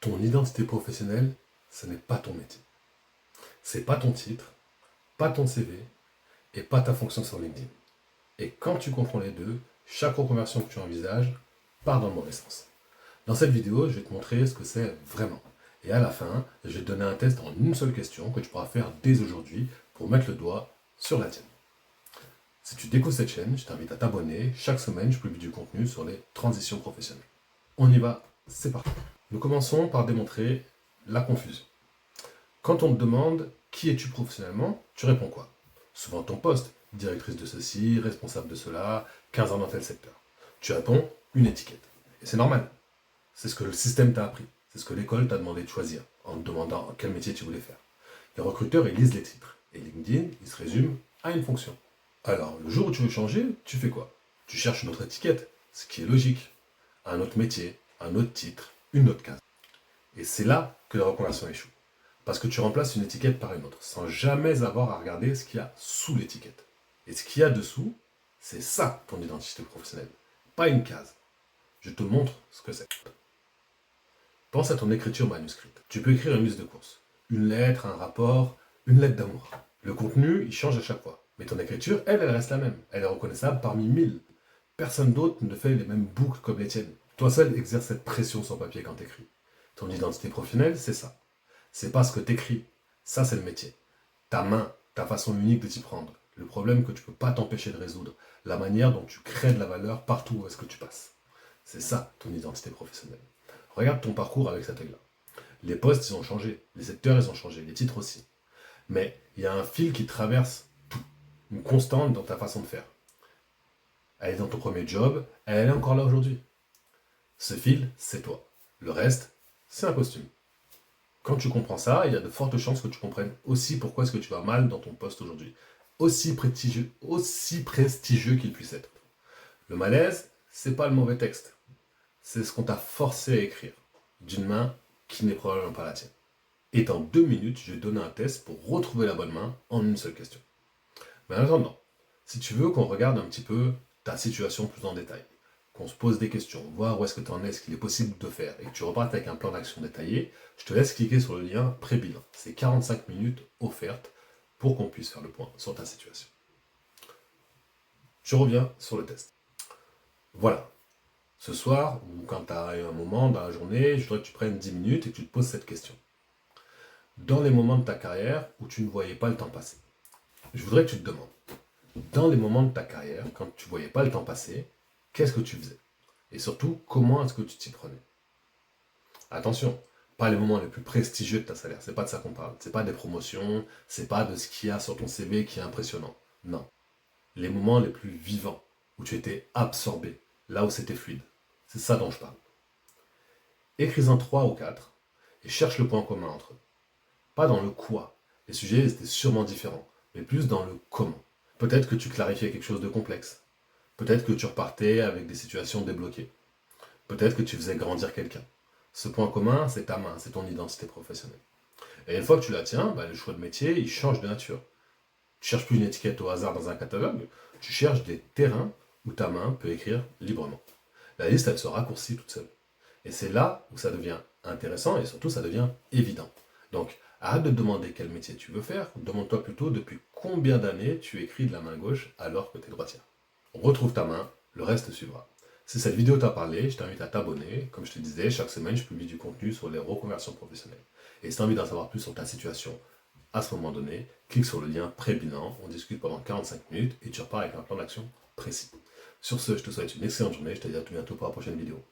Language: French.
Ton identité professionnelle, ce n'est pas ton métier. C'est pas ton titre, pas ton CV et pas ta fonction sur LinkedIn. Et quand tu confonds les deux, chaque reconversion que tu envisages part dans le mauvais sens. Dans cette vidéo, je vais te montrer ce que c'est vraiment. Et à la fin, je vais te donner un test en une seule question que tu pourras faire dès aujourd'hui pour mettre le doigt sur la tienne. Si tu découvres cette chaîne, je t'invite à t'abonner. Chaque semaine, je publie du contenu sur les transitions professionnelles. On y va, c'est parti. Nous commençons par démontrer la confusion. Quand on te demande qui es-tu professionnellement, tu réponds quoi? Souvent ton poste, directrice de ceci, responsable de cela, 15 ans dans tel secteur. Tu réponds une étiquette. Et c'est normal. C'est ce que le système t'a appris. C'est ce que l'école t'a demandé de choisir en te demandant quel métier tu voulais faire. Les recruteurs, ils lisent les titres. Et LinkedIn, il se résume à une fonction. Alors, le jour où tu veux changer, tu fais quoi? Tu cherches une autre étiquette, ce qui est logique. Un autre métier, un autre titre, une autre case. Et c'est là que la reconversion échoue. Parce que tu remplaces une étiquette par une autre, sans jamais avoir à regarder ce qu'il y a sous l'étiquette. Et ce qu'il y a dessous, c'est ça ton identité professionnelle, pas une case. Je te montre ce que c'est. Pense à ton écriture manuscrite. Tu peux écrire une liste de courses, une lettre, un rapport, une lettre d'amour. Le contenu, il change à chaque fois. Mais ton écriture, elle reste la même. Elle est reconnaissable parmi 1000. Personne d'autre ne fait les mêmes boucles comme les tiennes. Toi seul exerce cette pression sur papier quand t'écris. Ton identité professionnelle, c'est ça. C'est pas ce que t'écris. Ça, c'est le métier. Ta main, ta façon unique de t'y prendre. Le problème que tu peux pas t'empêcher de résoudre. La manière dont tu crées de la valeur partout où est-ce que tu passes. C'est ça, ton identité professionnelle. Regarde ton parcours avec cet œil-là. Les postes, ils ont changé. Les secteurs, ils ont changé. Les titres aussi. Mais il y a un fil qui traverse tout. Une constante dans ta façon de faire. Elle est dans ton premier job, elle est encore là aujourd'hui. Ce fil, c'est toi. Le reste, c'est un costume. Quand tu comprends ça, il y a de fortes chances que tu comprennes aussi pourquoi est-ce que tu vas mal dans ton poste aujourd'hui. Aussi prestigieux qu'il puisse être. Le malaise, c'est pas le mauvais texte. C'est ce qu'on t'a forcé à écrire. D'une main qui n'est probablement pas la tienne. Et dans 2 minutes, je vais te donner un test pour retrouver la bonne main en une seule question. Mais en attendant, si tu veux qu'on regarde un petit peu ta situation plus en détail, qu'on se pose des questions, voir où est-ce que tu en es, ce qu'il est possible de faire, et que tu repartes avec un plan d'action détaillé, je te laisse cliquer sur le lien pré-bilan. C'est 45 minutes offertes pour qu'on puisse faire le point sur ta situation. Je reviens sur le test. Voilà. Ce soir, ou quand tu as un moment dans la journée, je voudrais que tu prennes 10 minutes et que tu te poses cette question. Dans les moments de ta carrière où tu ne voyais pas le temps passer, je voudrais que tu te demandes, dans les moments de ta carrière, quand tu ne voyais pas le temps passer, qu'est-ce que tu faisais? Et surtout, comment est-ce que tu t'y prenais? Attention, pas les moments les plus prestigieux de ta salaire, c'est pas de ça qu'on parle. C'est pas des promotions, c'est pas de ce qu'il y a sur ton CV qui est impressionnant. Non. Les moments les plus vivants, où tu étais absorbé, là où c'était fluide. C'est ça dont je parle. Écris-en 3 ou 4 et cherche le point commun entre eux. Pas dans le quoi. Les sujets étaient sûrement différents, mais plus dans le comment. Peut-être que tu clarifiais quelque chose de complexe. Peut-être que tu repartais avec des situations débloquées. Peut-être que tu faisais grandir quelqu'un. Ce point commun, c'est ta main, c'est ton identité professionnelle. Et une fois que tu la tiens, le choix de métier, il change de nature. Tu cherches plus une étiquette au hasard dans un catalogue, tu cherches des terrains où ta main peut écrire librement. La liste, elle se raccourcit toute seule. Et c'est là où ça devient intéressant et surtout ça devient évident. Donc, arrête de te demander quel métier tu veux faire, demande-toi plutôt depuis combien d'années tu écris de la main gauche alors que tu es droitière. Retrouve ta main, le reste suivra. Si cette vidéo t'a parlé, je t'invite à t'abonner. Comme je te disais, chaque semaine, je publie du contenu sur les reconversions professionnelles. Et si tu as envie d'en savoir plus sur ta situation à ce moment donné, clique sur le lien pré-bilan, on discute pendant 45 minutes et tu repars avec un plan d'action précis. Sur ce, je te souhaite une excellente journée, je te dis à tout bientôt pour la prochaine vidéo.